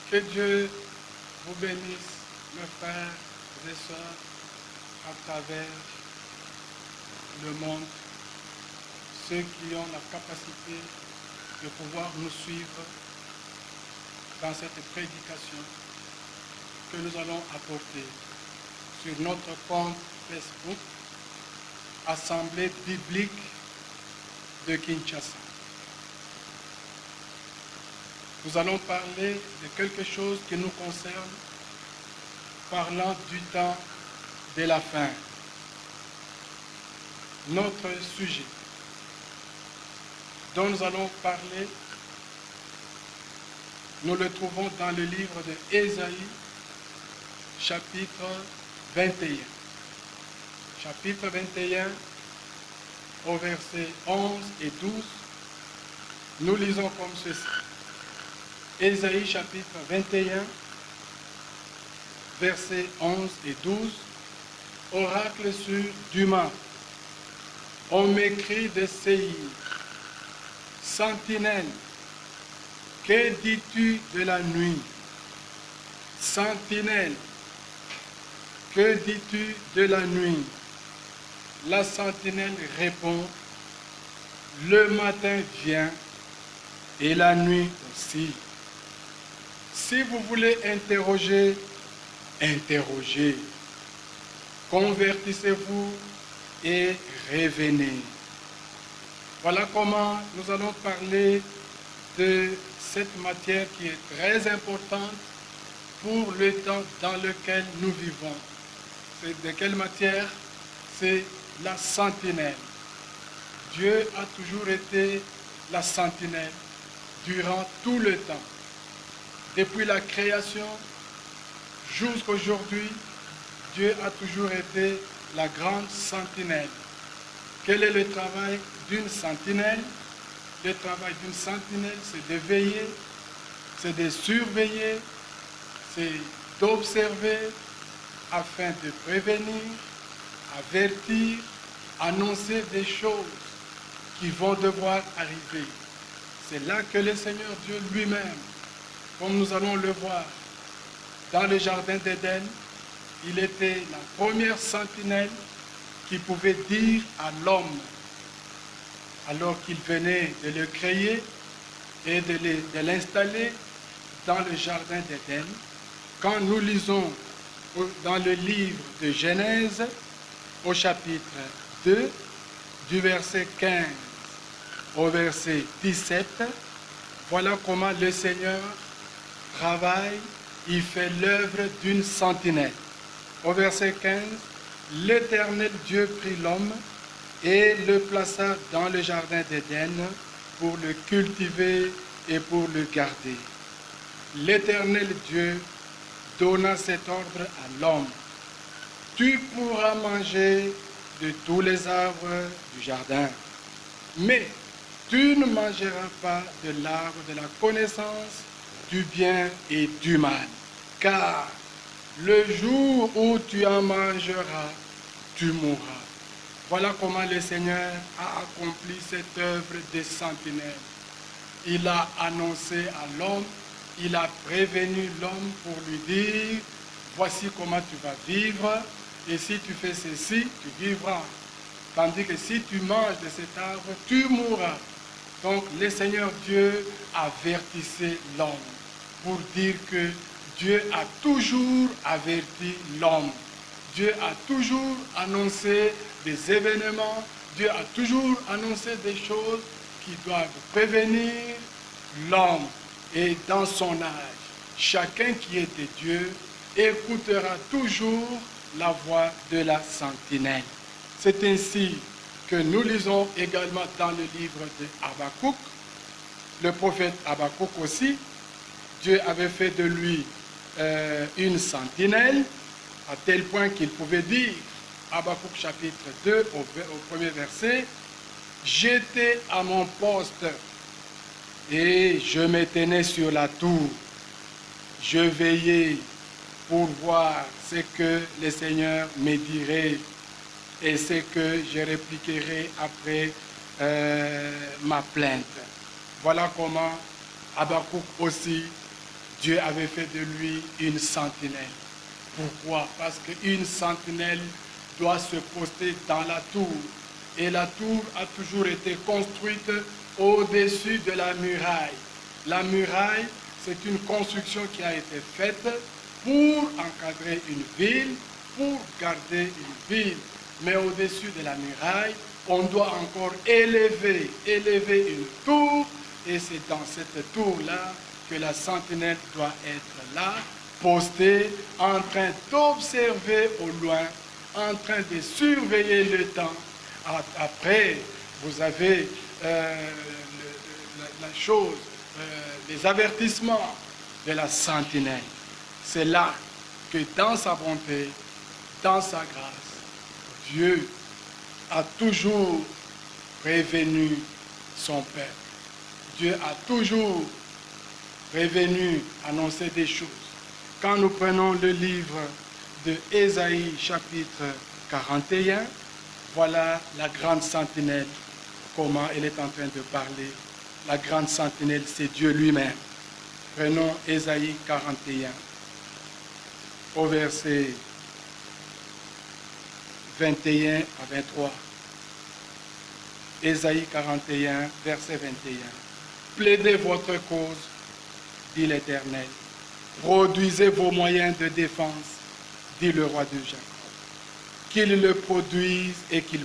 Que Dieu vous bénisse, mes frères et sœurs, à travers le monde, ceux qui ont la capacité de pouvoir nous suivre dans cette prédication que nous allons apporter sur notre compte Facebook, Assemblée biblique de Kinshasa. Nous allons parler de quelque chose qui nous concerne, parlant du temps de la fin. Notre sujet dont nous allons parler, nous le trouvons dans le livre de Ésaïe, chapitre 21. Chapitre 21, au verset 11 et 12, nous lisons comme ceci. Ésaïe chapitre 21, versets 11 et 12, oracle sur Duma. On m'écrit de Séir, sentinelle, que dis-tu de la nuit? Sentinelle, que dis-tu de la nuit? La sentinelle répond, le matin vient et la nuit aussi. Si vous voulez interroger, interrogez. Convertissez-vous et revenez. Voilà comment nous allons parler de cette matière qui est très importante pour le temps dans lequel nous vivons. C'est de quelle matière? C'est la sentinelle. Dieu a toujours été la sentinelle durant tout le temps. Depuis la création jusqu'à aujourd'hui, Dieu a toujours été la grande sentinelle. Quel est le travail d'une sentinelle? Le travail d'une sentinelle, c'est de veiller, c'est de surveiller, c'est d'observer afin de prévenir, avertir, annoncer des choses qui vont devoir arriver. C'est là que le Seigneur Dieu lui-même, comme nous allons le voir, dans le jardin d'Éden, il était la première sentinelle qui pouvait dire à l'homme, alors qu'il venait de le créer et de l'installer dans le jardin d'Éden. Quand nous lisons dans le livre de Genèse, au chapitre 2, du verset 15 au verset 17, voilà comment le Seigneur travaille, il fait l'œuvre d'une sentinelle. Au verset 15, l'Éternel Dieu prit l'homme et le plaça dans le jardin d'Éden pour le cultiver et pour le garder. L'Éternel Dieu donna cet ordre à l'homme. Tu pourras manger de tous les arbres du jardin, mais tu ne mangeras pas de l'arbre de la connaissance du bien et du mal, car le jour où tu en mangeras, tu mourras. Voilà comment le Seigneur a accompli cette œuvre de sentinelle. Il a annoncé à l'homme, il a prévenu l'homme pour lui dire, voici comment tu vas vivre, et si tu fais ceci, tu vivras. Tandis que si tu manges de cet arbre, tu mourras. Donc le Seigneur Dieu avertissait l'homme pour dire que Dieu a toujours averti l'homme. Dieu a toujours annoncé des événements, Dieu a toujours annoncé des choses qui doivent prévenir l'homme. Et dans son âge, chacun qui est de Dieu écoutera toujours la voix de la sentinelle. C'est ainsi que nous lisons également dans le livre de Habakkuk, le prophète Habakkuk aussi. Dieu avait fait de lui une sentinelle, à tel point qu'il pouvait dire, Habakkuk chapitre 2, au premier verset, « J'étais à mon poste et je me tenais sur la tour. Je veillais pour voir ce que le Seigneur me dirait et ce que je répliquerai après ma plainte. » Voilà comment Habakkuk aussi Dieu avait fait de lui une sentinelle. Pourquoi? Parce qu'une sentinelle doit se poster dans la tour. Et la tour a toujours été construite au-dessus de la muraille. La muraille, c'est une construction qui a été faite pour encadrer une ville, pour garder une ville. Mais au-dessus de la muraille, on doit encore élever une tour. Et c'est dans cette tour-là que la sentinelle doit être là, postée, en train d'observer au loin, en train de surveiller le temps. Après, vous avez la chose, les avertissements de la sentinelle. C'est là que dans sa bonté, dans sa grâce, Dieu a toujours prévenu son peuple. Dieu a toujours prévenu, annoncé des choses. Quand nous prenons le livre de Ésaïe, chapitre 41, voilà la grande sentinelle, comment elle est en train de parler. La grande sentinelle, c'est Dieu lui-même. Prenons Ésaïe 41, au verset 21 à 23. Ésaïe 41, verset 21. Plaidez votre cause, dit l'Éternel. Produisez vos moyens de défense, dit le roi de Jacob. Qu'il le produise et qu'il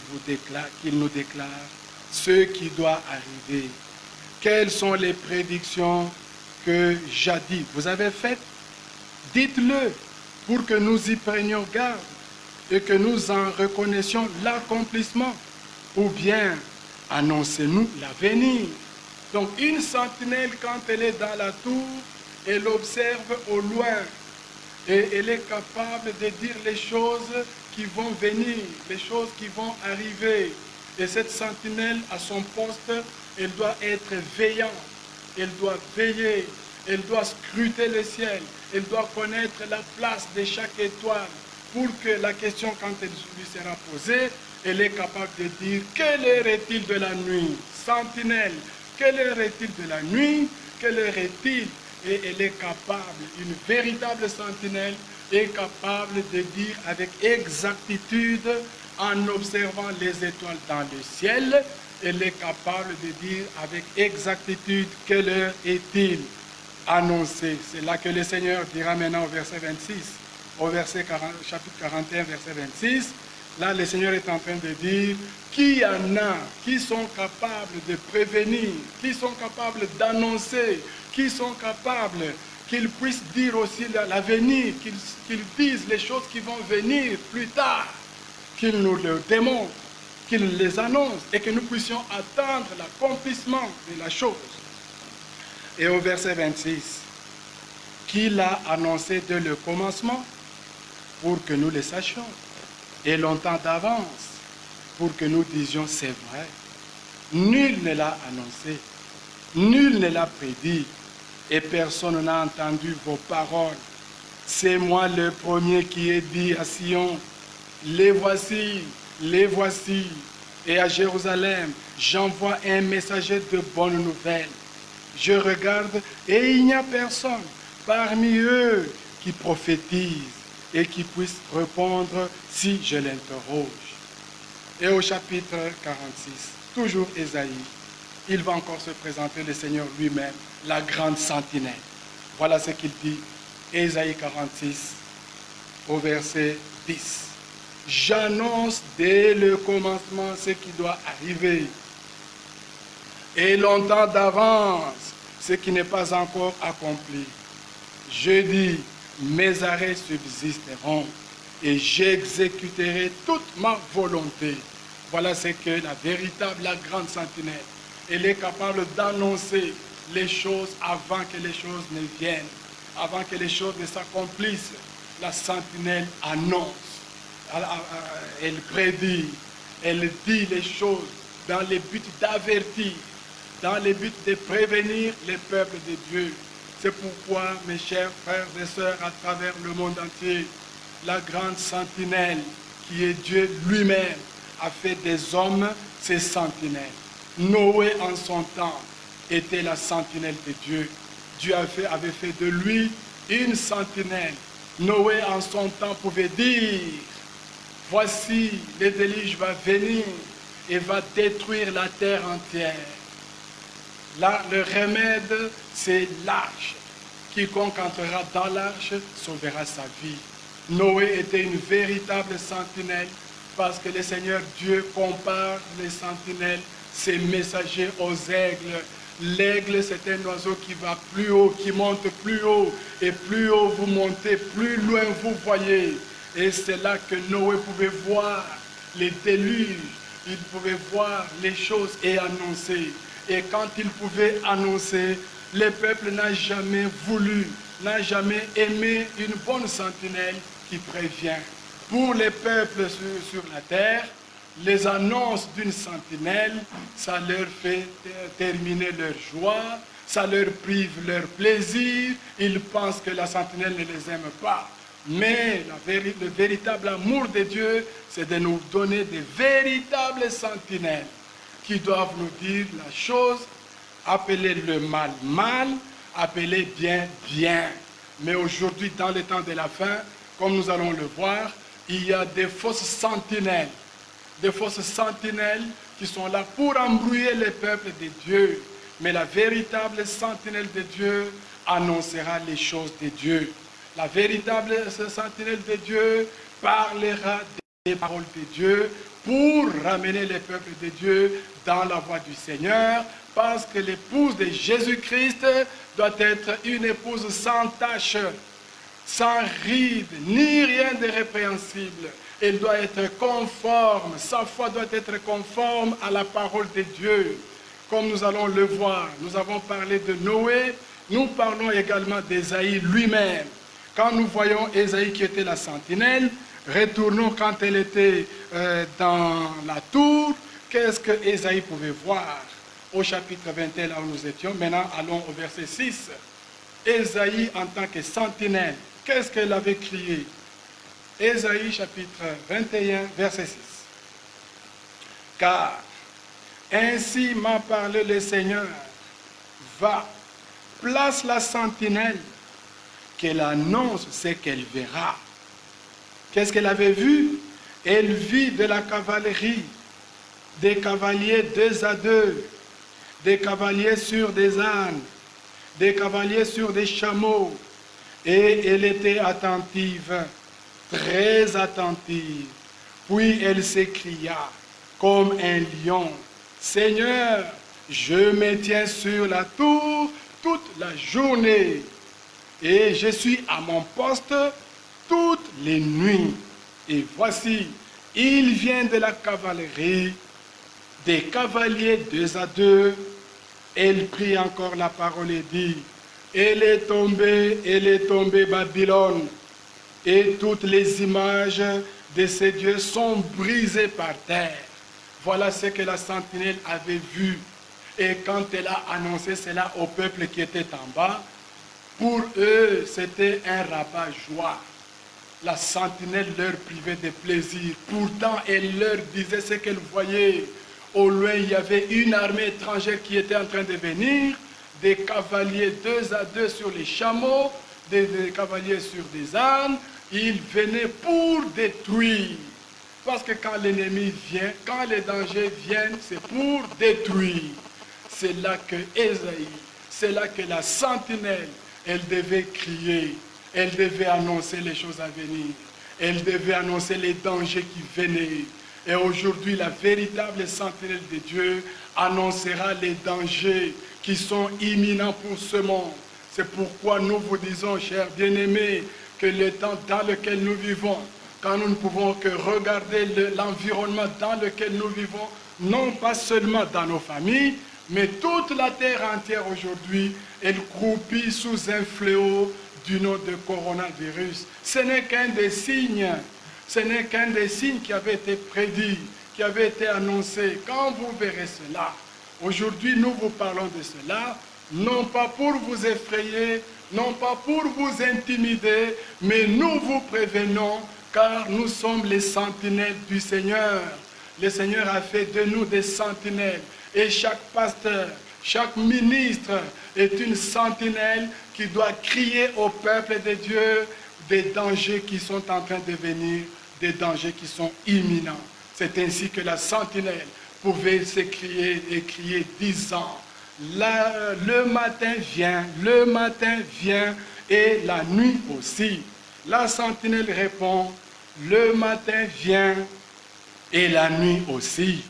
nous déclare ce qui doit arriver. Quelles sont les prédictions que jadis vous avez faites? Dites-le pour que nous y prenions garde et que nous en reconnaissions l'accomplissement. Ou bien annoncez-nous l'avenir. Donc une sentinelle, quand elle est dans la tour, elle observe au loin et elle est capable de dire les choses qui vont venir, les choses qui vont arriver. Et cette sentinelle, à son poste, elle doit être veillante, elle doit veiller, elle doit scruter le ciel, elle doit connaître la place de chaque étoile pour que la question, quand elle lui sera posée, elle est capable de dire « Quelle heure est-il de la nuit ?» Sentinelle, quelle heure est-il de la nuit? Quelle heure est-il? Et elle est capable, une véritable sentinelle, est capable de dire avec exactitude, en observant les étoiles dans le ciel, elle est capable de dire avec exactitude quelle heure est-il annoncé. C'est là que le Seigneur dira maintenant au verset 26, au chapitre 41, verset 26, là le Seigneur est en train de dire qui en a, qui sont capables de prévenir, qui sont capables d'annoncer, qui sont capables qu'ils puissent dire aussi l'avenir, qu'ils disent les choses qui vont venir plus tard, qu'ils nous le démontrent, qu'ils les annoncent et que nous puissions attendre l'accomplissement de la chose. Et au verset 26, qu'il a annoncé dès le commencement pour que nous le sachions, et longtemps d'avance pour que nous disions c'est vrai. Nul ne l'a annoncé, nul ne l'a prédit, et personne n'a entendu vos paroles. C'est moi le premier qui ai dit à Sion, les voici, et à Jérusalem, j'envoie un messager de bonnes nouvelles. Je regarde et il n'y a personne parmi eux qui prophétise et qui puisse répondre si je l'interroge. Et au chapitre 46, toujours Ésaïe, il va encore se présenter le Seigneur lui-même, la grande sentinelle. Voilà ce qu'il dit, Ésaïe 46, au verset 10. J'annonce dès le commencement ce qui doit arriver, et longtemps d'avance ce qui n'est pas encore accompli. Je dis, mes arrêts subsisteront, et j'exécuterai toute ma volonté. Voilà ce que la véritable, la grande sentinelle, elle est capable d'annoncer les choses avant que les choses ne viennent, avant que les choses ne s'accomplissent. La sentinelle annonce, elle prédit, elle dit les choses dans le but d'avertir, dans le but de prévenir les peuples de Dieu. C'est pourquoi, mes chers frères et sœurs, à travers le monde entier, la grande sentinelle, qui est Dieu lui-même, a fait des hommes ses sentinelles. Noé, en son temps, était la sentinelle de Dieu. Dieu avait fait de lui une sentinelle. Noé en son temps pouvait dire, voici le déluge va venir et va détruire la terre entière. Là, le remède, c'est l'arche. Quiconque entrera dans l'arche sauvera sa vie. Noé était une véritable sentinelle parce que le Seigneur Dieu compare les sentinelles, ses messagers aux aigles. L'aigle, c'est un oiseau qui va plus haut, qui monte plus haut. Et plus haut vous montez, plus loin vous voyez. Et c'est là que Noé pouvait voir les déluges. Il pouvait voir les choses et annoncer. Et quand il pouvait annoncer, le peuple n'a jamais voulu, n'a jamais aimé une bonne sentinelle qui prévient. Pour les peuples sur la terre, les annonces d'une sentinelle, ça leur fait terminer leur joie, ça leur prive leur plaisir, ils pensent que la sentinelle ne les aime pas. Mais le véritable amour de Dieu, c'est de nous donner des véritables sentinelles qui doivent nous dire la chose, appeler le mal mal, appeler bien bien. Mais aujourd'hui, dans les temps de la fin, comme nous allons le voir, il y a des fausses sentinelles qui sont là pour embrouiller les peuples de Dieu. Mais la véritable sentinelle de Dieu annoncera les choses de Dieu. La véritable sentinelle de Dieu parlera des paroles de Dieu pour ramener les peuples de Dieu dans la voie du Seigneur, parce que l'épouse de Jésus-Christ doit être une épouse sans tache, sans ride, ni rien de répréhensible. Elle doit être conforme, sa foi doit être conforme à la parole de Dieu. Comme nous allons le voir, nous avons parlé de Noé, nous parlons également d'Ésaïe lui-même. Quand nous voyons Ésaïe qui était la sentinelle, retournons quand elle était dans la tour, qu'est-ce que Ésaïe pouvait voir? Au chapitre 21, là où nous étions, maintenant allons au verset 6. Ésaïe en tant que sentinelle, qu'est-ce qu'elle avait crié? Ésaïe chapitre 21, verset 6. Car ainsi m'a parlé le Seigneur, va, place la sentinelle, qu'elle annonce ce qu'elle verra. Qu'est-ce qu'elle avait vu? Elle vit de la cavalerie, des cavaliers 2 à 2, des cavaliers sur des ânes, des cavaliers sur des chameaux. Et elle était attentive, très attentive. Puis elle s'écria comme un lion, Seigneur, je me tiens sur la tour toute la journée et je suis à mon poste toutes les nuits. Et voici, il vient de la cavalerie, des cavaliers 2 à 2. Elle prit encore la parole et dit, elle est tombée Babylone, et toutes les images de ces dieux sont brisées par terre. Voilà ce que la sentinelle avait vu. Et quand elle a annoncé cela au peuple qui était en bas, pour eux, c'était un rabat-joie. La sentinelle leur privait de plaisir. Pourtant, elle leur disait ce qu'elle voyait. Au loin, il y avait une armée étrangère qui était en train de venir, des cavaliers 2 à 2 sur les chameaux, des cavaliers sur des ânes. Ils venaient pour détruire. Parce que quand l'ennemi vient, quand les dangers viennent, c'est pour détruire. C'est là que Ésaïe, c'est là que la sentinelle, elle devait crier, elle devait annoncer les choses à venir, elle devait annoncer les dangers qui venaient. Et aujourd'hui, la véritable sentinelle de Dieu annoncera les dangers qui sont imminents pour ce monde. C'est pourquoi nous vous disons, chers bien-aimés, que le temps dans lequel nous vivons, quand nous ne pouvons que regarder l'environnement dans lequel nous vivons, non pas seulement dans nos familles, mais toute la terre entière aujourd'hui, elle croupit sous un fléau du nom de coronavirus. Ce n'est qu'un des signes, qui avait été prédit, qui avait été annoncé. Quand vous verrez cela, aujourd'hui nous vous parlons de cela, non pas pour vous effrayer, non pas pour vous intimider, mais nous vous prévenons, car nous sommes les sentinelles du Seigneur. Le Seigneur a fait de nous des sentinelles. Et chaque pasteur, Chaque ministre est une sentinelle qui doit crier au peuple de Dieu des dangers qui sont en train de venir, des dangers qui sont imminents. C'est ainsi que la sentinelle pouvait s'écrier et crier disant, le matin vient et la nuit aussi. La sentinelle répond, le matin vient et la nuit aussi.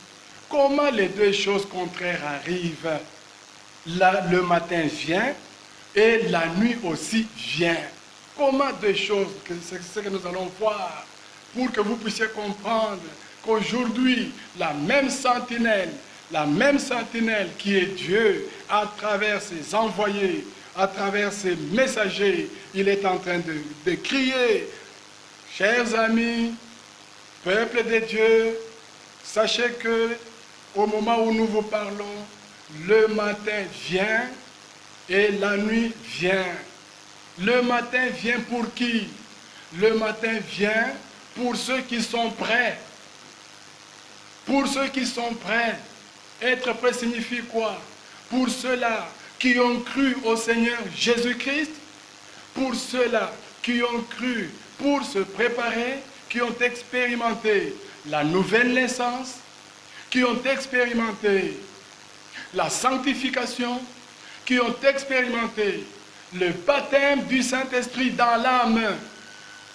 Comment les deux choses contraires arrivent? Le matin vient et la nuit aussi vient. Comment deux choses? C'est ce que nous allons voir pour que vous puissiez comprendre qu'aujourd'hui, la même sentinelle qui est Dieu, à travers ses envoyés, à travers ses messagers, il est en train de crier, chers amis, peuple de Dieu, sachez que au moment où nous vous parlons, le matin vient et la nuit vient. Le matin vient pour qui? Le matin vient pour ceux qui sont prêts. Pour ceux qui sont prêts. Être prêt signifie quoi? Pour ceux-là qui ont cru au Seigneur Jésus-Christ, pour ceux-là qui ont cru pour se préparer, qui ont expérimenté la nouvelle naissance, qui ont expérimenté la sanctification, qui ont expérimenté le baptême du Saint-Esprit dans l'âme.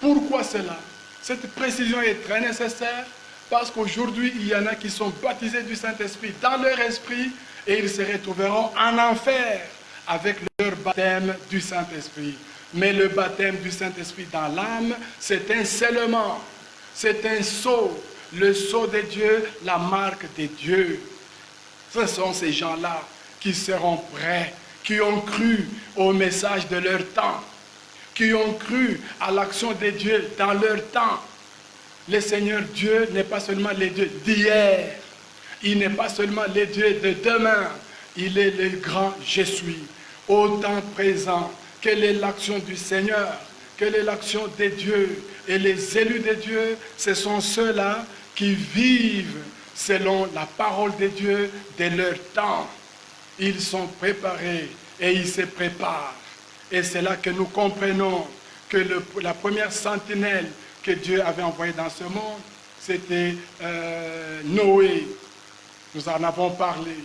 Pourquoi cela? Cette précision est très nécessaire parce qu'aujourd'hui, il y en a qui sont baptisés du Saint-Esprit dans leur esprit et ils se retrouveront en enfer avec leur baptême du Saint-Esprit. Mais le baptême du Saint-Esprit dans l'âme, c'est un scellement, c'est un sceau, le sceau de Dieu, la marque de Dieu. Ce sont ces gens-là qui seront prêts, qui ont cru au message de leur temps, qui ont cru à l'action de Dieu dans leur temps. Le Seigneur Dieu n'est pas seulement le Dieu d'hier, il n'est pas seulement le Dieu de demain, il est le grand je suis, au temps présent. Quelle est l'action du Seigneur? Quelle est l'action de Dieu? Et les élus de Dieu, ce sont ceux-là qui vivent selon la parole de Dieu de leur temps. Ils sont préparés et ils se préparent. Et c'est là que nous comprenons que la première sentinelle que Dieu avait envoyée dans ce monde, c'était Noé. Nous en avons parlé.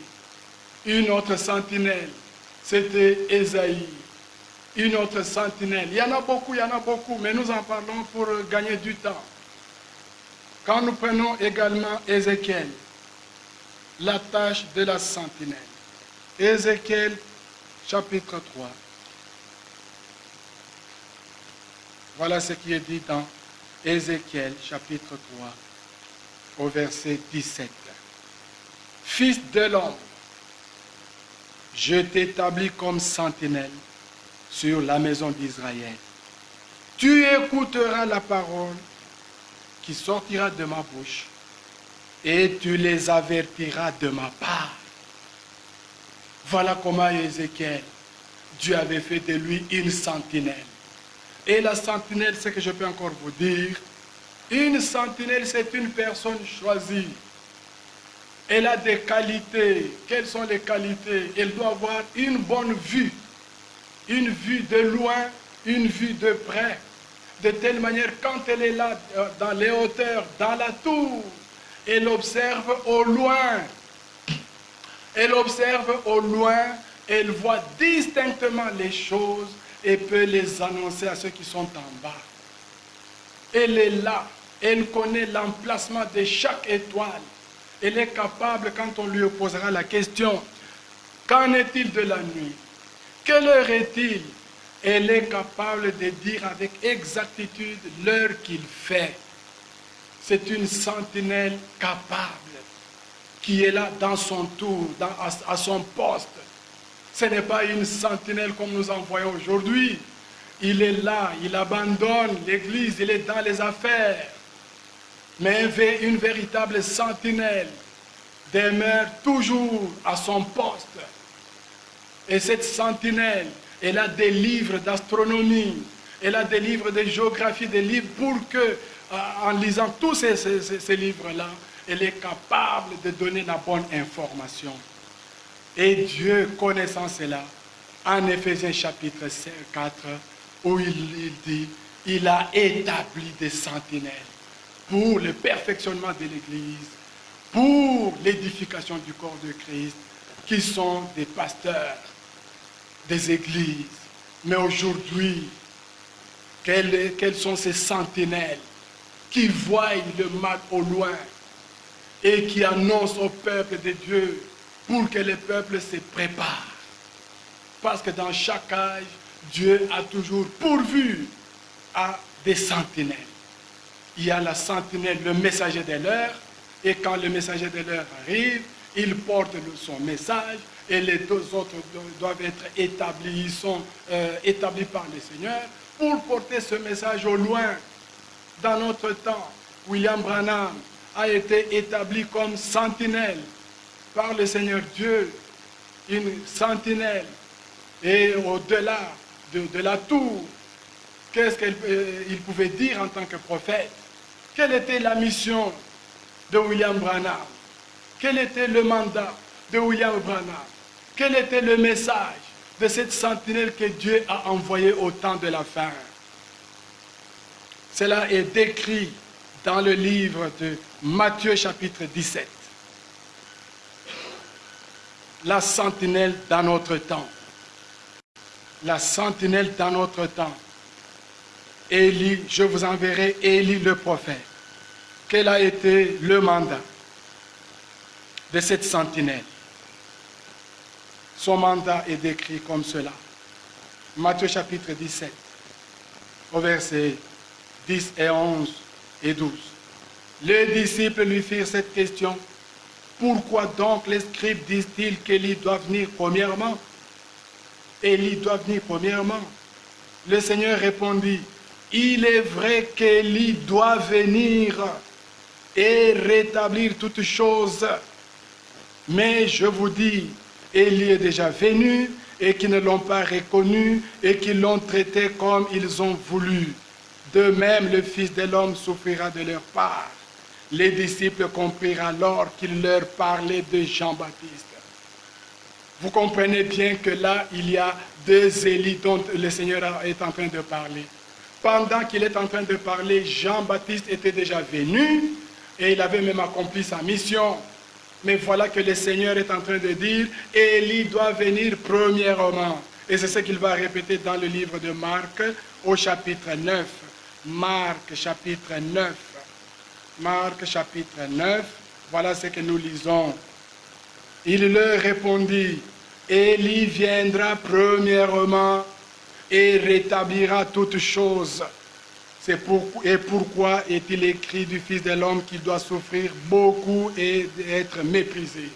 Une autre sentinelle, c'était Ésaïe. Une autre sentinelle. Il y en a beaucoup, mais nous en parlons pour gagner du temps. Quand nous prenons également Ézéchiel, la tâche de la sentinelle. Ézéchiel, chapitre 3. Voilà ce qui est dit dans Ézéchiel, chapitre 3, au verset 17. Fils de l'homme, je t'établis comme sentinelle sur la maison d'Israël. Tu écouteras la parole qui sortira de ma bouche et tu les avertiras de ma part. Voilà comment Ézéchiel, Dieu avait fait de lui une sentinelle. Et la sentinelle, c'est que je peux encore vous dire, une sentinelle, c'est une personne choisie. Elle a des qualités. Quelles sont les qualités? Elle doit avoir une bonne vue. Une vue de loin, une vue de près. De telle manière, quand elle est là, dans les hauteurs, dans la tour, elle observe au loin. Elle observe au loin, elle voit distinctement les choses et peut les annoncer à ceux qui sont en bas. Elle est là, elle connaît l'emplacement de chaque étoile. Elle est capable, quand on lui posera la question, qu'en est-il de la nuit? Quelle heure est-il? Elle est capable de dire avec exactitude l'heure qu'il fait. C'est une sentinelle capable, qui est là dans son tour, à son poste. Ce n'est pas une sentinelle comme nous en voyons aujourd'hui. Il est là, il abandonne l'église, il est dans les affaires. Mais une véritable sentinelle demeure toujours à son poste. Et cette sentinelle, elle a des livres d'astronomie, elle a des livres de géographie, des livres pour que, en lisant tous ces livres-là, elle est capable de donner la bonne information. Et Dieu, connaissant cela, en Éphésiens chapitre 4, où il dit, il a établi des sentinelles pour le perfectionnement de l'Église, pour l'édification du corps de Christ, qui sont des pasteurs des églises. Mais aujourd'hui, quelles sont ces sentinelles qui voient le mal au loin et qui annoncent au peuple de Dieu pour que le peuple se prépare? Parce que dans chaque âge, Dieu a toujours pourvu à des sentinelles. Il y a la sentinelle, le messager de l'heure, et quand le messager de l'heure arrive, il porte son message, et les deux autres doivent être établis, ils sont établis par le Seigneur, pour porter ce message au loin. Dans notre temps, William Branham a été établi comme sentinelle par le Seigneur Dieu, une sentinelle, et au-delà de la tour, qu'est-ce qu'il pouvait dire en tant que prophète? Quelle était la mission de William Branham? Quel était le mandat de William Branham? Quel était le message de cette sentinelle que Dieu a envoyée au temps de la fin? Cela est décrit dans le livre de Matthieu chapitre 17. La sentinelle dans notre temps. La sentinelle dans notre temps. Élie, je vous enverrai Élie le prophète. Quel a été le mandat de cette sentinelle? Son mandat est décrit comme cela. Matthieu chapitre 17, au verset 10 et 11 et 12. Les disciples lui firent cette question. Pourquoi donc les scribes disent-ils qu'Élie doit venir premièrement? Élie doit venir premièrement. Le Seigneur répondit, il est vrai qu'Élie doit venir et rétablir toutes choses. Mais je vous dis, Élie est déjà venu et qu'ils ne l'ont pas reconnu et qu'ils l'ont traité comme ils ont voulu. De même, le Fils de l'homme souffrira de leur part. Les disciples comprirent alors qu'il leur parlait de Jean-Baptiste. Vous comprenez bien que là, il y a deux Élie dont le Seigneur est en train de parler. Pendant qu'il est en train de parler, Jean-Baptiste était déjà venu et il avait même accompli sa mission. Mais voilà que le Seigneur est en train de dire, Élie doit venir premièrement. Et c'est ce qu'il va répéter dans le livre de Marc au chapitre 9. Marc chapitre 9. Marc chapitre 9, voilà ce que nous lisons. Il leur répondit, Élie viendra premièrement et rétablira toutes choses. Et pourquoi est-il écrit du Fils de l'homme qu'il doit souffrir beaucoup et être méprisé?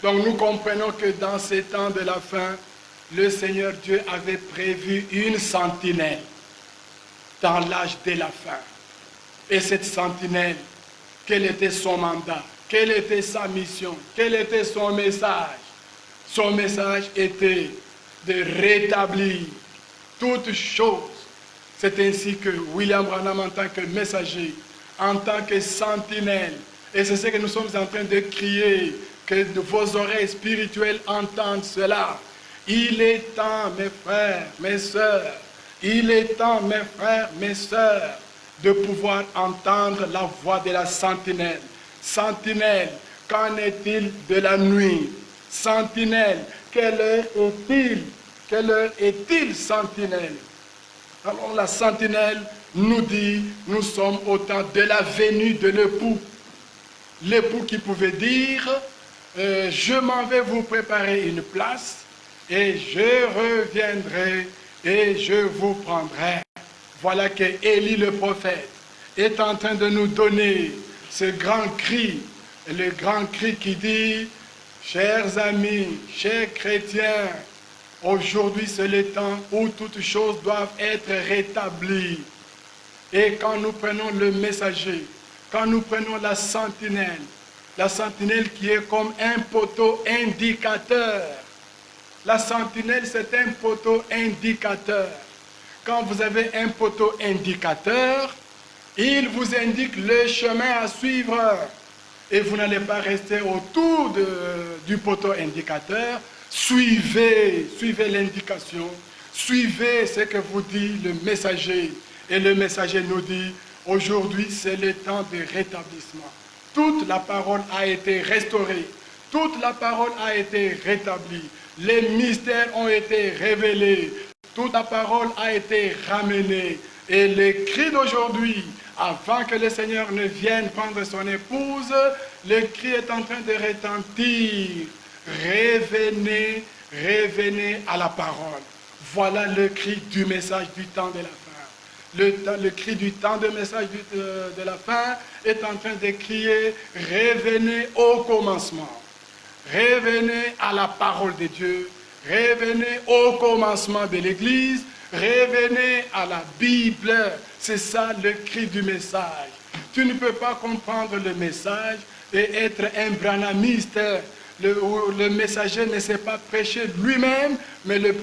Donc nous comprenons que dans ces temps de la fin, le Seigneur Dieu avait prévu une sentinelle dans l'âge de la fin. Et cette sentinelle, quel était son mandat? Quelle était sa mission? Quel était son message? Son message était de rétablir toutes choses. C'est ainsi que William Branham, en tant que messager, en tant que sentinelle, et c'est ce que nous sommes en train de crier, que vos oreilles spirituelles entendent cela. Il est temps, mes frères, mes sœurs, il est temps, mes frères, mes sœurs, de pouvoir entendre la voix de la sentinelle. Sentinelle, qu'en est-il de la nuit? Sentinelle, quelle heure est-il? Quelle heure est-il, sentinelle? Alors la sentinelle nous dit, nous sommes au temps de la venue de l'époux. L'époux qui pouvait dire, je m'en vais vous préparer une place et je reviendrai et je vous prendrai. Voilà que Élie le prophète est en train de nous donner ce grand cri, le grand cri qui dit, chers amis, chers chrétiens, aujourd'hui c'est le temps où toutes choses doivent être rétablies. Et quand nous prenons le messager, quand nous prenons la sentinelle qui est comme un poteau indicateur. La sentinelle, c'est un poteau indicateur. Quand vous avez un poteau indicateur, il vous indique le chemin à suivre. et vous n'allez pas rester autour du poteau indicateur. Suivez l'indication, suivez ce que vous dit le messager. Et le messager nous dit, aujourd'hui c'est le temps de rétablissement. Toute la parole a été restaurée, toute la parole a été rétablie. Les mystères ont été révélés, toute la parole a été ramenée. Et le cri d'aujourd'hui, avant que le Seigneur ne vienne prendre son épouse, le cri est en train de retentir. Revenez, revenez à la parole. Voilà le cri du message du temps de la fin. Le cri du temps de message de la fin est en train de crier, revenez au commencement. Revenez à la parole de Dieu. Revenez au commencement de l'Église. Revenez à la Bible. C'est ça le cri du message. Tu ne peux pas comprendre le message et être un branhamiste. Le messager ne sait pas prêcher lui-même, mais le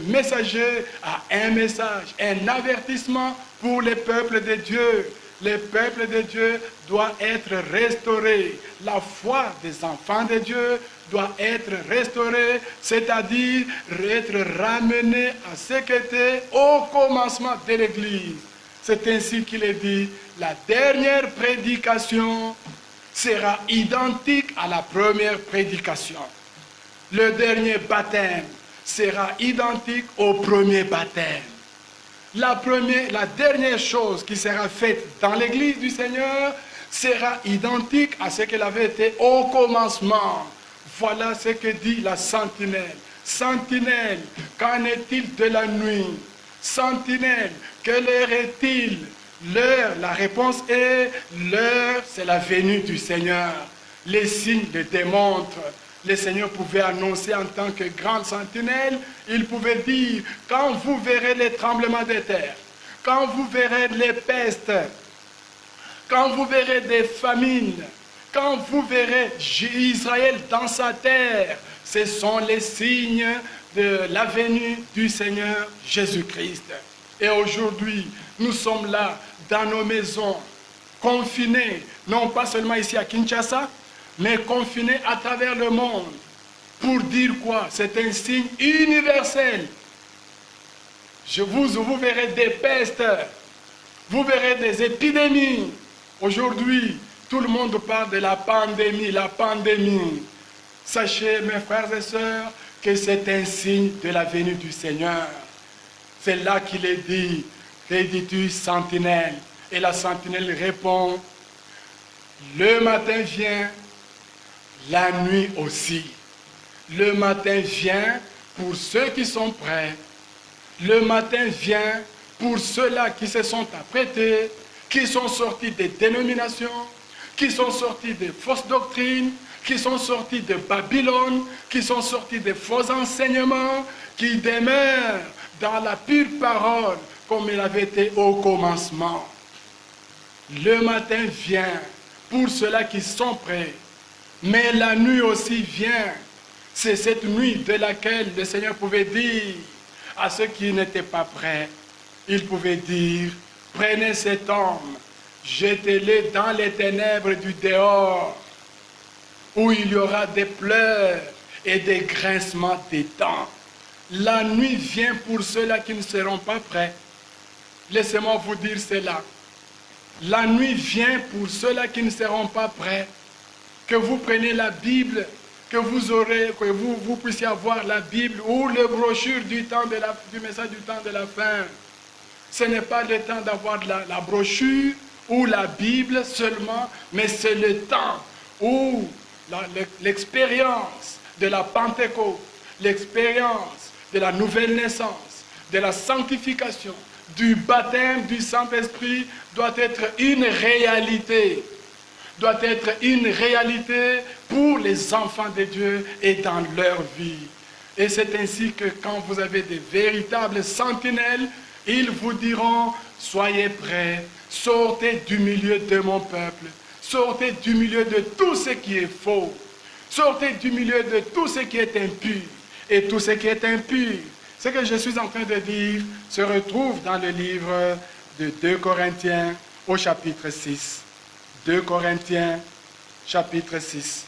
messager a un message, un avertissement pour les peuples de Dieu. Le peuple de Dieu doit être restauré. La foi des enfants de Dieu doit être restaurée, c'est-à-dire être ramené à ce qu'était au commencement de l'Église. C'est ainsi qu'il est dit, la dernière prédication sera identique à la première prédication. Le dernier baptême sera identique au premier baptême. La dernière chose qui sera faite dans l'église du Seigneur sera identique à ce qu'elle avait été au commencement. Voilà ce que dit la sentinelle. Sentinelle, qu'en est-il de la nuit? Sentinelle, quelle heure est-il? L'heure, la réponse est, l'heure, c'est la venue du Seigneur. Les signes le démontrent. Le Seigneur pouvait annoncer en tant que grande sentinelle, il pouvait dire, quand vous verrez les tremblements de terre, quand vous verrez les pestes, quand vous verrez des famines, quand vous verrez Israël dans sa terre, ce sont les signes de la venue du Seigneur Jésus-Christ. Et aujourd'hui, nous sommes là, dans nos maisons, confinés, non pas seulement ici à Kinshasa, mais confinés à travers le monde. Pour dire quoi? C'est un signe universel. Vous verrez des pestes, vous verrez des épidémies. Aujourd'hui, tout le monde parle de la pandémie, la pandémie. Sachez, mes frères et sœurs, que c'est un signe de la venue du Seigneur. C'est là qu'il est dit, que dis-tu, sentinelle? Et la sentinelle répond, le matin vient, la nuit aussi. Le matin vient pour ceux qui sont prêts. Le matin vient pour ceux-là qui se sont apprêtés, qui sont sortis des dénominations, qui sont sortis des fausses doctrines, qui sont sortis de Babylone, qui sont sortis des faux enseignements, qui demeurent dans la pure parole comme il avait été au commencement. Le matin vient pour ceux-là qui sont prêts, mais la nuit aussi vient. C'est cette nuit de laquelle le Seigneur pouvait dire à ceux qui n'étaient pas prêts, il pouvait dire, prenez cet homme, jetez-le dans les ténèbres du dehors, où il y aura des pleurs et des grincements des dents. La nuit vient pour ceux-là qui ne seront pas prêts. Laissez-moi vous dire cela. La nuit vient pour ceux-là qui ne seront pas prêts. Que vous preniez la Bible, que vous puissiez avoir la Bible ou le brochure du message du temps de la fin. Ce n'est pas le temps d'avoir la brochure ou la Bible seulement, mais c'est le temps où l'expérience de la Pentecôte, l'expérience de la nouvelle naissance, de la sanctification, du baptême du Saint-Esprit doit être une réalité. Doit être une réalité pour les enfants de Dieu et dans leur vie. Et c'est ainsi que quand vous avez des véritables sentinelles, ils vous diront, soyez prêts, sortez du milieu de mon peuple, sortez du milieu de tout ce qui est faux, sortez du milieu de tout ce qui est impur. Et tout ce qui est impur, ce que je suis en train de dire, se retrouve dans le livre de 2 Corinthiens au chapitre 6. 2 Corinthiens chapitre 6,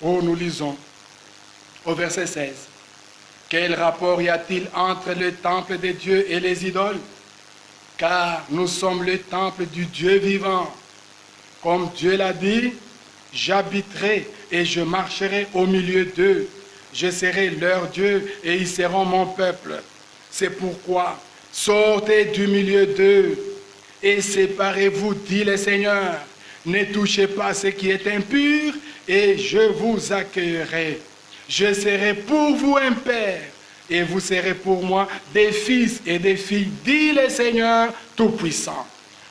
où nous lisons au verset 16. Quel rapport y a-t-il entre le temple de Dieu et les idoles? Car nous sommes le temple du Dieu vivant. Comme Dieu l'a dit, j'habiterai et je marcherai au milieu d'eux. Je serai leur Dieu et ils seront mon peuple. C'est pourquoi sortez du milieu d'eux et séparez-vous, dit le Seigneur. Ne touchez pas ce qui est impur et je vous accueillerai. Je serai pour vous un père et vous serez pour moi des fils et des filles, dit le Seigneur Tout-Puissant.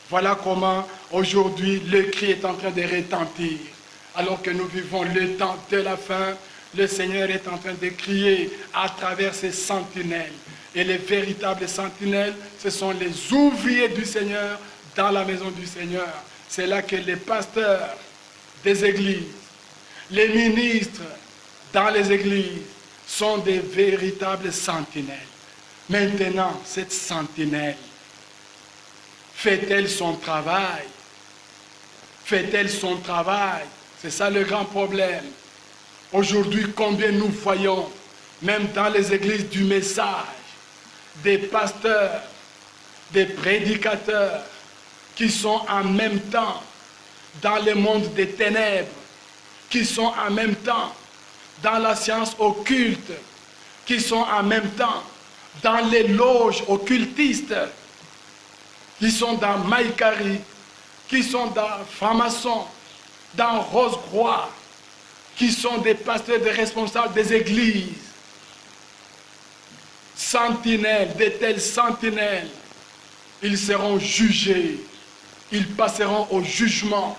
Voilà comment aujourd'hui le cri est en train de retentir. Alors que nous vivons le temps de la fin, le Seigneur est en train de crier à travers ses sentinelles. Et les véritables sentinelles, ce sont les ouvriers du Seigneur dans la maison du Seigneur. C'est là que les pasteurs des églises, les ministres dans les églises sont des véritables sentinelles. Maintenant, cette sentinelle, fait-elle son travail? Fait-elle son travail? C'est ça le grand problème. Aujourd'hui, combien nous voyons, même dans les églises du message, des pasteurs, des prédicateurs qui sont en même temps dans le monde des ténèbres, qui sont en même temps dans la science occulte, qui sont en même temps dans les loges occultistes, qui sont dans Maïkari, qui sont dans francs-maçons, dans Rose-Croix, qui sont des pasteurs, des responsables des églises. Sentinelles, de telles sentinelles, ils seront jugés, ils passeront au jugement.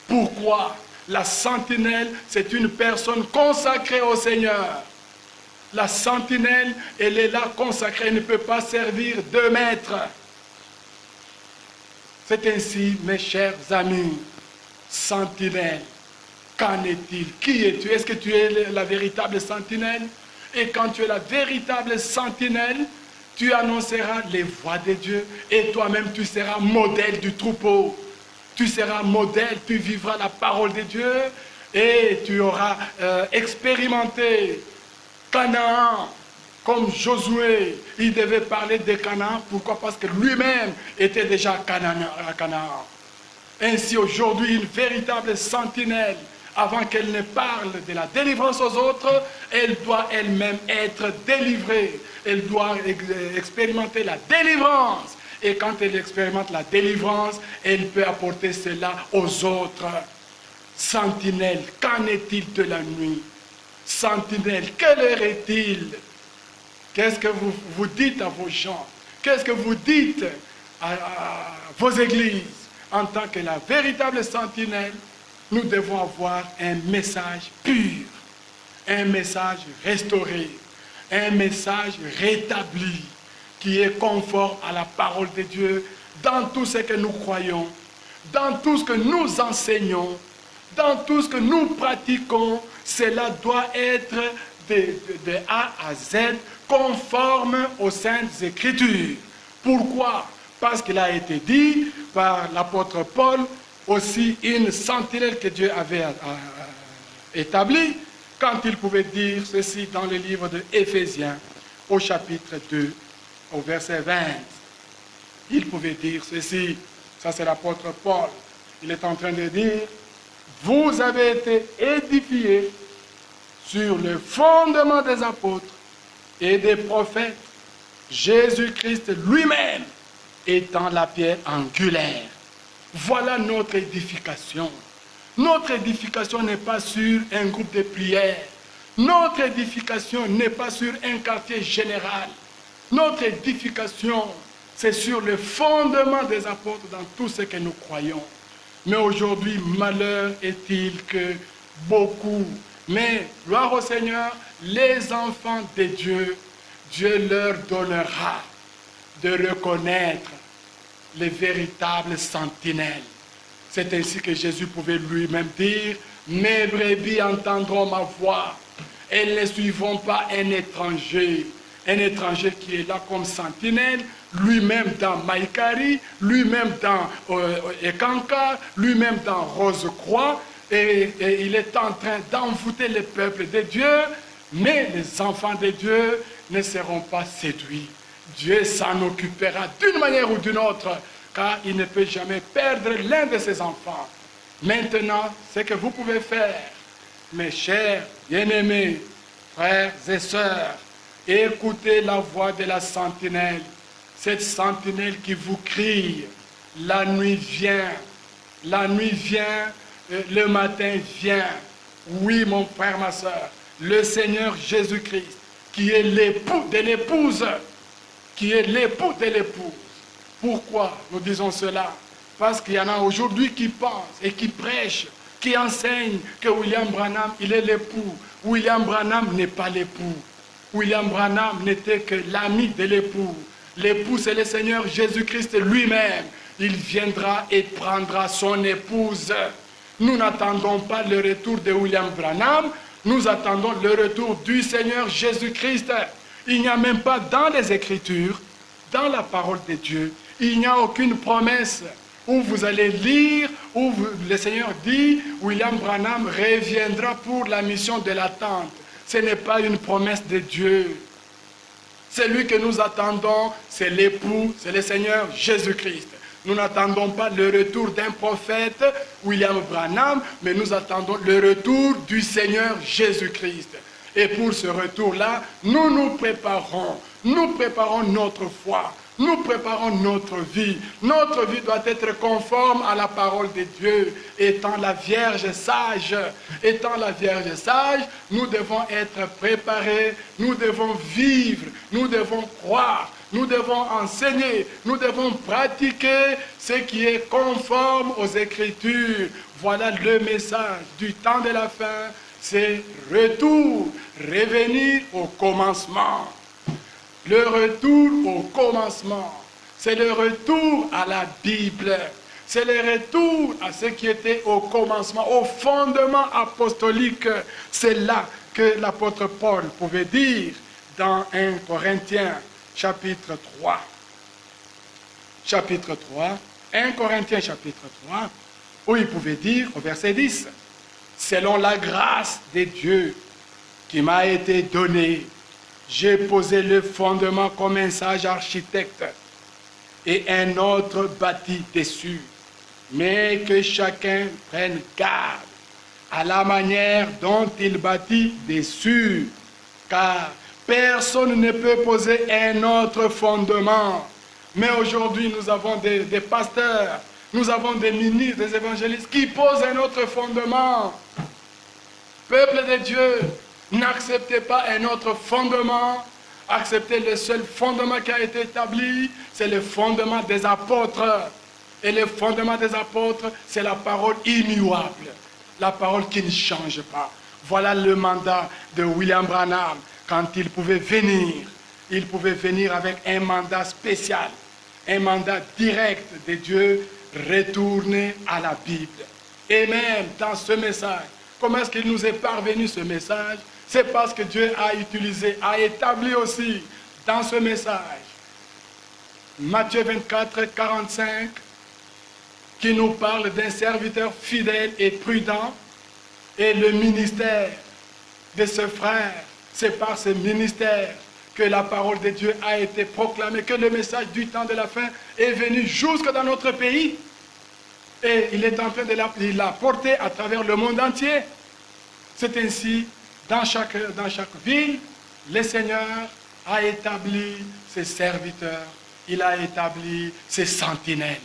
Pourquoi? La sentinelle, c'est une personne consacrée au Seigneur. La sentinelle, elle est là consacrée, elle ne peut pas servir deux maîtres. C'est ainsi, mes chers amis, sentinelle, qu'en est-il? Qui es-tu? Est-ce que tu es la véritable sentinelle? Et quand tu es la véritable sentinelle, tu annonceras les voies de Dieu et toi-même tu seras modèle du troupeau. Tu seras modèle, tu vivras la parole de Dieu et tu auras expérimenté Canaan. Comme Josué, il devait parler de Canaan. Pourquoi? Parce que lui-même était déjà à Canaan. Ainsi aujourd'hui, une véritable sentinelle, avant qu'elle ne parle de la délivrance aux autres, elle doit elle-même être délivrée. Elle doit expérimenter la délivrance. Et quand elle expérimente la délivrance, elle peut apporter cela aux autres. Sentinelle, qu'en est-il de la nuit? Sentinelle, quelle heure est-il? Qu'est-ce que vous dites à vos gens? Qu'est-ce que vous dites à vos églises? En tant que la véritable sentinelle, nous devons avoir un message pur, un message restauré, un message rétabli, qui est conforme à la parole de Dieu dans tout ce que nous croyons, dans tout ce que nous enseignons, dans tout ce que nous pratiquons. Cela doit être de A à Z conforme aux Saintes Écritures. Pourquoi? Parce qu'il a été dit par l'apôtre Paul, aussi une sentinelle que Dieu avait établie, quand il pouvait dire ceci dans le livre de Éphésiens, au chapitre 2, au verset 20. Il pouvait dire ceci, ça c'est l'apôtre Paul. Il est en train de dire, vous avez été édifiés sur le fondement des apôtres et des prophètes, Jésus-Christ lui-même étant la pierre angulaire. Voilà notre édification. Notre édification n'est pas sur un groupe de prière. Notre édification n'est pas sur un quartier général. Notre édification, c'est sur le fondement des apôtres dans tout ce que nous croyons. Mais aujourd'hui, malheur est-il que beaucoup, mais gloire au Seigneur, les enfants de Dieu, Dieu leur donnera de reconnaître les véritables sentinelles. C'est ainsi que Jésus pouvait lui-même dire, mes brebis entendront ma voix, elles ne suivront pas un étranger qui est là comme sentinelle, lui-même dans Maïkari, lui-même dans Ekanka, lui-même dans Rose-Croix. et il est en train d'envoûter le peuple de Dieu, mais les enfants de Dieu ne seront pas séduits. Dieu s'en occupera d'une manière ou d'une autre, car il ne peut jamais perdre l'un de ses enfants. Maintenant, ce que vous pouvez faire, mes chers bien-aimés, frères et sœurs, écoutez la voix de la sentinelle, cette sentinelle qui vous crie, la nuit vient, le matin vient. Oui, mon frère, ma sœur, le Seigneur Jésus-Christ, qui est l'époux de l'épouse, Pourquoi nous disons cela? Parce qu'il y en a aujourd'hui qui pensent et qui prêchent, qui enseignent que William Branham, il est l'époux. William Branham n'est pas l'époux. William Branham n'était que l'ami de l'époux. L'époux, c'est le Seigneur Jésus-Christ lui-même. Il viendra et prendra son épouse. Nous n'attendons pas le retour de William Branham, nous attendons le retour du Seigneur Jésus-Christ. Il n'y a même pas dans les Écritures, dans la parole de Dieu, il n'y a aucune promesse où vous allez lire, où le Seigneur dit, William Branham reviendra pour la mission de l'attente. Ce n'est pas une promesse de Dieu. Celui que nous attendons, c'est l'époux, c'est le Seigneur Jésus-Christ. Nous n'attendons pas le retour d'un prophète, William Branham, mais nous attendons le retour du Seigneur Jésus-Christ. Et pour ce retour-là, nous préparons notre foi, nous préparons notre vie. Notre vie doit être conforme à la parole de Dieu. Étant la Vierge sage, nous devons être préparés, nous devons vivre, nous devons croire, nous devons enseigner, nous devons pratiquer ce qui est conforme aux Écritures. Voilà le message du temps de la fin, c'est retour, revenir au commencement. Le retour au commencement, c'est le retour à la Bible. C'est le retour à ce qui était au commencement, au fondement apostolique. C'est là que l'apôtre Paul pouvait dire dans 1 Corinthiens chapitre 3. Chapitre 3, 1 Corinthiens chapitre 3, où il pouvait dire au verset 10, « Selon la grâce de Dieu qui m'a été donnée, j'ai posé le fondement comme un sage architecte et un autre bâtit dessus. Mais que chacun prenne garde à la manière dont il bâtit dessus, car personne ne peut poser un autre fondement. » Mais aujourd'hui, nous avons des pasteurs, nous avons des ministres, des évangélistes qui posent un autre fondement. Peuple de Dieu, n'acceptez pas un autre fondement, acceptez le seul fondement qui a été établi, c'est le fondement des apôtres. Et le fondement des apôtres, c'est la parole immuable, la parole qui ne change pas. Voilà le mandat de William Branham. Quand il pouvait venir avec un mandat spécial, un mandat direct de Dieu, retourner à la Bible. Et même dans ce message, comment est-ce qu'il nous est parvenu ce message? C'est parce que Dieu a établi aussi dans ce message, Matthieu 24, 45, qui nous parle d'un serviteur fidèle et prudent, et le ministère de ce frère, c'est par ce ministère que la parole de Dieu a été proclamée, que le message du temps de la fin est venu jusque dans notre pays, et il est en train de la porter à travers le monde entier. C'est ainsi, dans chaque ville, le Seigneur a établi ses serviteurs, il a établi ses sentinelles.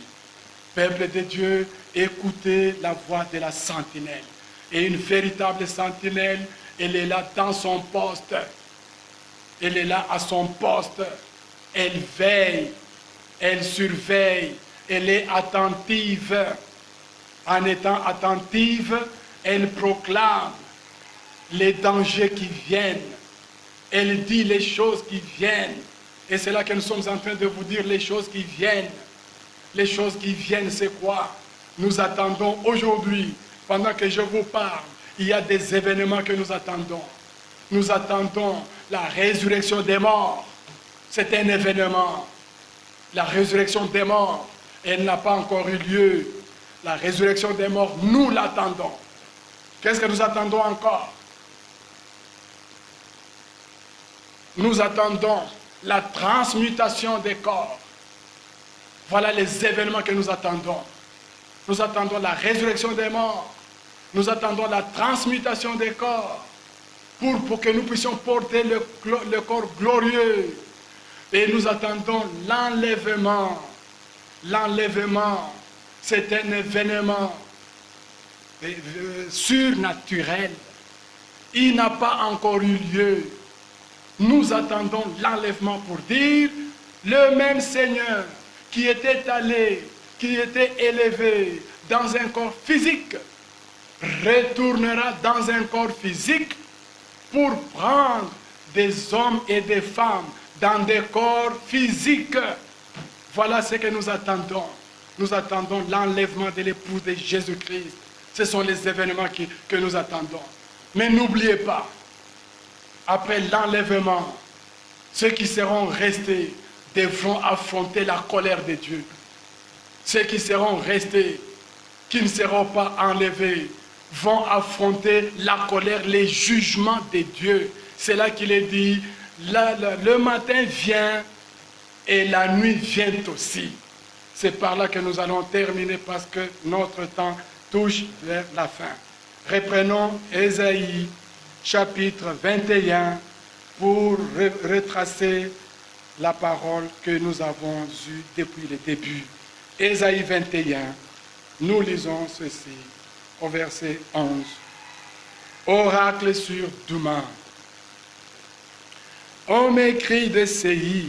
Peuple de Dieu, écoutez la voix de la sentinelle. Et une véritable sentinelle, elle est là dans son poste. Elle est là à son poste. Elle veille, elle surveille, elle est attentive. En étant attentive, elle proclame les dangers qui viennent. Elle dit les choses qui viennent. Et c'est là que nous sommes en train de vous dire les choses qui viennent. Les choses qui viennent, c'est quoi? Nous attendons aujourd'hui, pendant que je vous parle, il y a des événements que nous attendons. Nous attendons la résurrection des morts. C'est un événement. La résurrection des morts, elle n'a pas encore eu lieu. La résurrection des morts, nous l'attendons. Qu'est-ce que nous attendons encore? Nous attendons la transmutation des corps. Voilà les événements que nous attendons. Nous attendons la résurrection des morts. Nous attendons la transmutation des corps pour que nous puissions porter le corps glorieux. Et nous attendons l'enlèvement. L'enlèvement, c'est un événement surnaturel. Il n'a pas encore eu lieu. Nous attendons l'enlèvement pour dire le même Seigneur qui était allé, qui était élevé dans un corps physique, retournera dans un corps physique pour prendre des hommes et des femmes dans des corps physiques. Voilà ce que nous attendons. Nous attendons l'enlèvement de l'épouse de Jésus-Christ. Ce sont les événements que nous attendons. Mais n'oubliez pas, après l'enlèvement, ceux qui seront restés devront affronter la colère de Dieu. Ceux qui seront restés, qui ne seront pas enlevés, vont affronter la colère, les jugements de Dieu. C'est là qu'il est dit, le matin vient et la nuit vient aussi. C'est par là que nous allons terminer parce que notre temps touche vers la fin. Reprenons Ésaïe chapitre 21 pour retracer la parole que nous avons eue depuis le début. Ésaïe 21, nous lisons ceci au verset 11. Oracle sur Douma. On m'écrit de Séhir,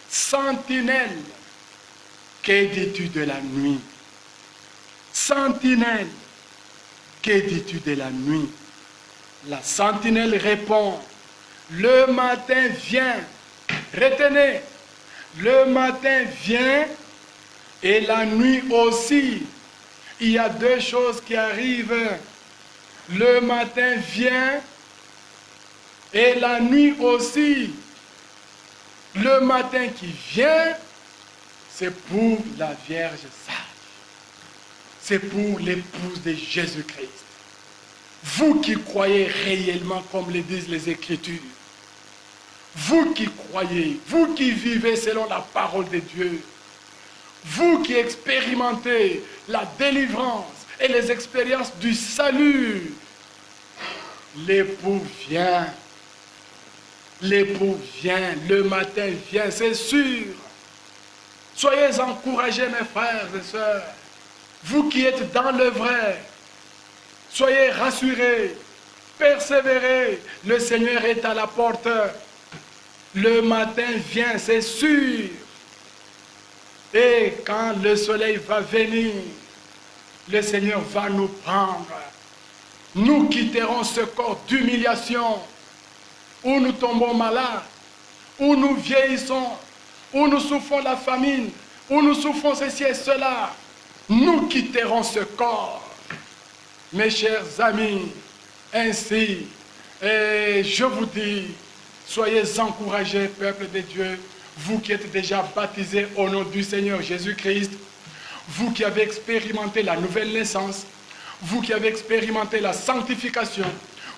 sentinelle, que dis-tu de la nuit? Sentinelle, que dis-tu de la nuit? La sentinelle répond, le matin vient. Retenez, le matin vient et la nuit aussi. Il y a deux choses qui arrivent. Le matin vient et la nuit aussi. Le matin qui vient, c'est pour la Vierge sage. C'est pour l'épouse de Jésus-Christ. Vous qui croyez réellement comme le disent les Écritures, vous qui croyez, vous qui vivez selon la parole de Dieu, vous qui expérimentez la délivrance et les expériences du salut, l'époux vient. L'époux vient, le matin vient, c'est sûr. Soyez encouragés, mes frères et sœurs. Vous qui êtes dans le vrai, soyez rassurés, persévérez. Le Seigneur est à la porte. Le matin vient, c'est sûr. Et quand le soleil va venir, le Seigneur va nous prendre. Nous quitterons ce corps d'humiliation où nous tombons malades, où nous vieillissons, où nous souffrons la famine, où nous souffrons ceci et cela. Nous quitterons ce corps. Mes chers amis, ainsi, et je vous dis, soyez encouragés, peuple de Dieu, vous qui êtes déjà baptisés au nom du Seigneur Jésus-Christ, vous qui avez expérimenté la nouvelle naissance, vous qui avez expérimenté la sanctification,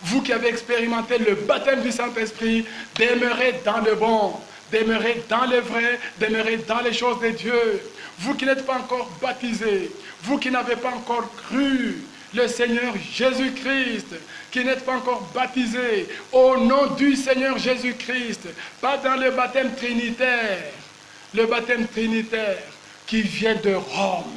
vous qui avez expérimenté le baptême du Saint-Esprit, demeurez dans le bon, demeurez dans le vrai, demeurez dans les choses de Dieu. Vous qui n'êtes pas encore baptisés, vous qui n'avez pas encore cru le Seigneur Jésus-Christ, qui n'êtes pas encore baptisés au nom du Seigneur Jésus-Christ, pas dans le baptême trinitaire qui vient de Rome.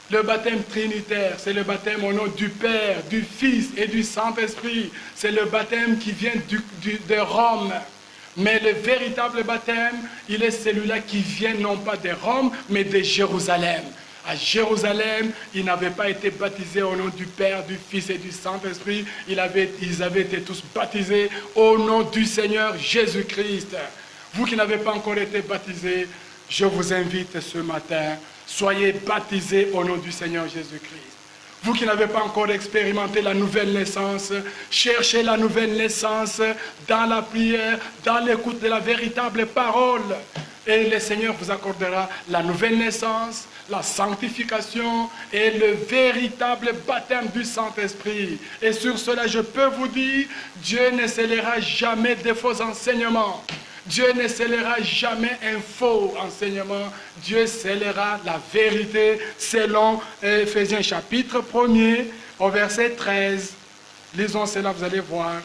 Le baptême trinitaire, c'est le baptême au nom du Père, du Fils et du Saint-Esprit. C'est le baptême qui vient de Rome. Mais le véritable baptême, il est celui-là qui vient non pas de Rome, mais de Jérusalem. À Jérusalem, ils n'avaient pas été baptisés au nom du Père, du Fils et du Saint-Esprit. Ils avaient été tous baptisés au nom du Seigneur Jésus-Christ. Vous qui n'avez pas encore été baptisés, je vous invite ce matin, soyez baptisés au nom du Seigneur Jésus-Christ. Vous qui n'avez pas encore expérimenté la nouvelle naissance, cherchez la nouvelle naissance dans la prière, dans l'écoute de la véritable parole. Et le Seigneur vous accordera la nouvelle naissance, la sanctification et le véritable baptême du Saint-Esprit. Et sur cela, je peux vous dire, Dieu ne scellera jamais des faux enseignements. Dieu ne scellera jamais un faux enseignement. Dieu scellera la vérité selon Éphésiens chapitre 1er au verset 13. Lisons cela, vous allez voir.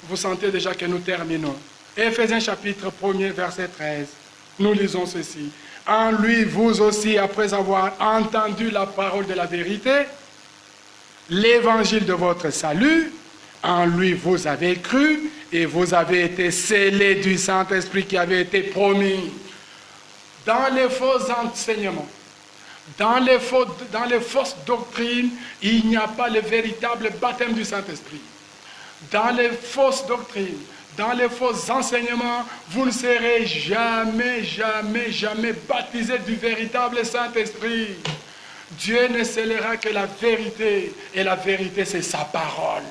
Vous sentez déjà que nous terminons. Éphésiens chapitre 1er verset 13. Nous lisons ceci. En lui, vous aussi, après avoir entendu la parole de la vérité, l'évangile de votre salut, en lui vous avez cru et vous avez été scellés du Saint-Esprit qui avait été promis. Dans les faux enseignements, dans les fausses doctrines, il n'y a pas le véritable baptême du Saint-Esprit. Dans les fausses doctrines, dans les faux enseignements, vous ne serez jamais, jamais, jamais baptisé du véritable Saint-Esprit. Dieu ne scellera que la vérité, et la vérité c'est sa parole.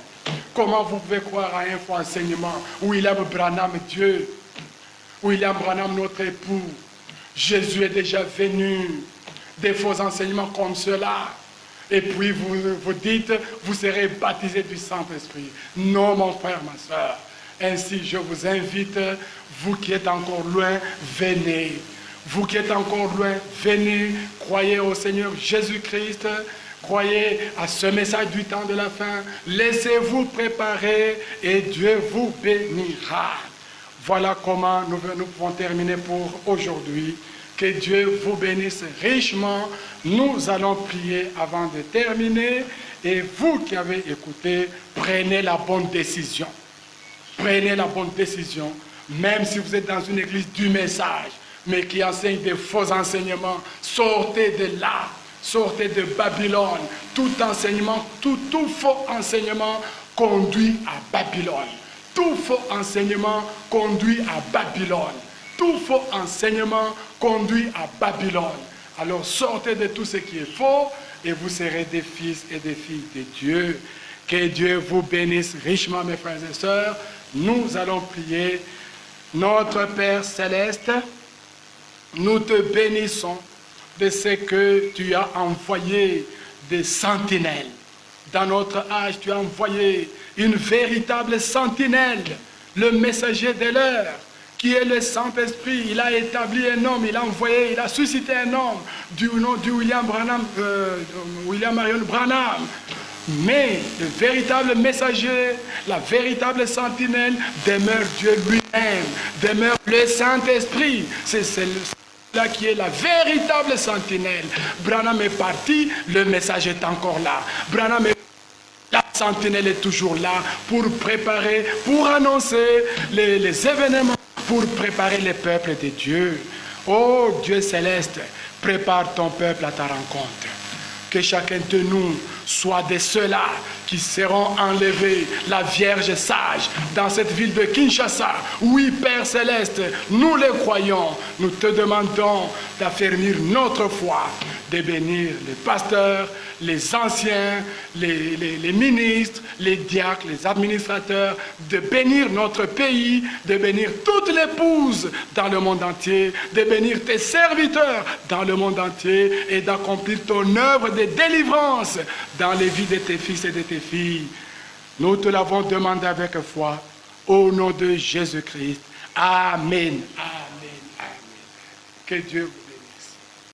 Comment vous pouvez croire à un faux enseignement? William Branham, Dieu. William Branham, notre époux. Jésus est déjà venu. Des faux enseignements comme cela. Et puis vous dites, vous serez baptisé du Saint-Esprit. Non, mon frère, ma soeur. Ainsi, je vous invite, vous qui êtes encore loin, venez. Vous qui êtes encore loin, venez, croyez au Seigneur Jésus-Christ. Croyez à ce message du temps de la fin. Laissez-vous préparer et Dieu vous bénira. Voilà comment nous pouvons terminer pour aujourd'hui. Que Dieu vous bénisse richement. Nous allons prier avant de terminer. Et vous qui avez écouté, prenez la bonne décision. Prenez la bonne décision. Même si vous êtes dans une église du message, mais qui enseigne des faux enseignements, sortez de là. Sortez de Babylone. Tout enseignement, tout faux enseignement conduit à Babylone. Tout faux enseignement conduit à Babylone. Tout faux enseignement conduit à Babylone. Alors sortez de tout ce qui est faux et vous serez des fils et des filles de Dieu. Que Dieu vous bénisse richement, mes frères et sœurs. Nous allons prier. Notre Père céleste, nous te bénissons de ce que tu as envoyé des sentinelles. Dans notre âge, tu as envoyé une véritable sentinelle, le messager de l'heure, qui est le Saint-Esprit. Il a établi un homme, il a envoyé, il a suscité un homme du nom de William Marion Branham. Mais le véritable messager, la véritable sentinelle demeure Dieu lui-même, demeure le Saint-Esprit. C'est là qui est la véritable sentinelle. Branham est parti, le message est encore là. Branham est la sentinelle est toujours là pour préparer, pour annoncer les événements, pour préparer les peuples de Dieu. Oh Dieu céleste, prépare ton peuple à ta rencontre. Que chacun de nous soit de ceux-là qui seront enlevés, la Vierge sage, dans cette ville de Kinshasa. Oui, Père Céleste, nous les croyons. Nous te demandons d'affermir notre foi, de bénir les pasteurs, les anciens, les ministres, les diacres, les administrateurs, de bénir notre pays, de bénir toutes les épouses dans le monde entier, de bénir tes serviteurs dans le monde entier et d'accomplir ton œuvre de délivrance dans les vies de tes fils et de tes filles. Nous te l'avons demandé avec foi, au nom de Jésus-Christ. Amen. Amen. Amen. Que Dieu vous